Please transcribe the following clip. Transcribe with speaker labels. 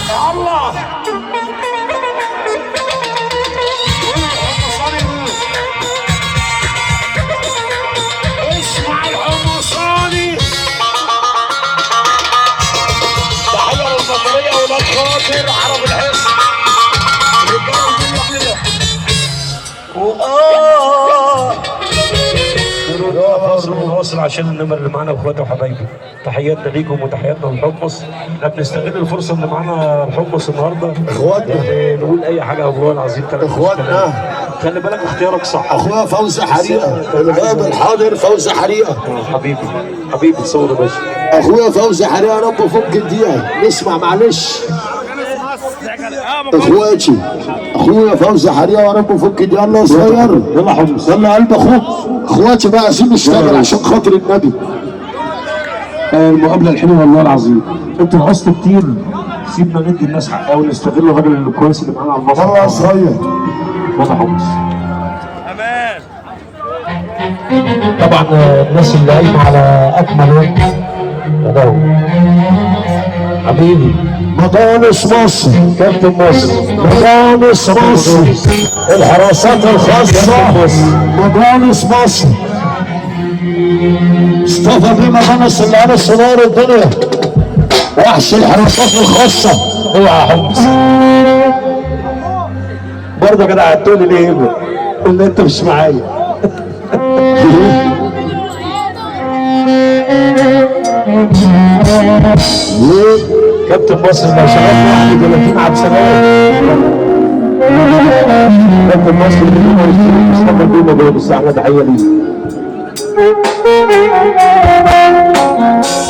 Speaker 1: الله اسمع الحمصاني. تحية للبطارية ولاد خاطر عرب الحس. واصل عشان النمر اللي معانا واخواتي وحبايبي. تحياتنا ليكم وتحياتنا للحمص. احنا بنستغل الفرصه اللي معانا الحمص النهارده
Speaker 2: اخواتنا
Speaker 1: نقول اي حاجه والله العظيم.
Speaker 2: اخواتنا
Speaker 1: خلي بالك اختيارك صح.
Speaker 2: اخويا فوزي حريقه الغاب الحاضر فوزي حريقه
Speaker 1: حبيبي حبيبي تصور يا باشا.
Speaker 2: اخويا فوزي حريقه يا رب فك الدقيقه نسمع معلش اخواتي. اخويا فوزي حريقه يا رب فك الدقيقه. يلا يا صغير
Speaker 1: يلا حمص
Speaker 2: يلا قلب اخوك. اخواتي بقى عايزين نشتغل عشان خاطر النبي.
Speaker 1: المقابله الحلوه والله العظيم. انتوا نقصتوا كتير. سيبنا ندي الناس حقها ونستغل الراجل الكويس اللي معانا على المسرح.
Speaker 2: يلا يا صغير
Speaker 1: يلا حمص.
Speaker 3: امان.
Speaker 1: طبعا الناس اللي قايمه على اكمل وجه اداؤه حبيبي
Speaker 2: مطانس مصر
Speaker 1: كابتن مصر.
Speaker 2: مطانس مصر الحراسات الخاصه مطانس مصر. مصطفى بيه مطانس اللي على صناعه الدنيا وحش الحراسات الخاصه.
Speaker 1: اوعى يا حمص برضه كده قعدتولي ليه هنا؟ قلنا انت مش معايا.
Speaker 2: ليه؟
Speaker 1: كابتن مصر ما شغال 31 عبد سلام. كابتن مصر اللي هو مصطفى بيه مطانس. احلى تحيه ليه.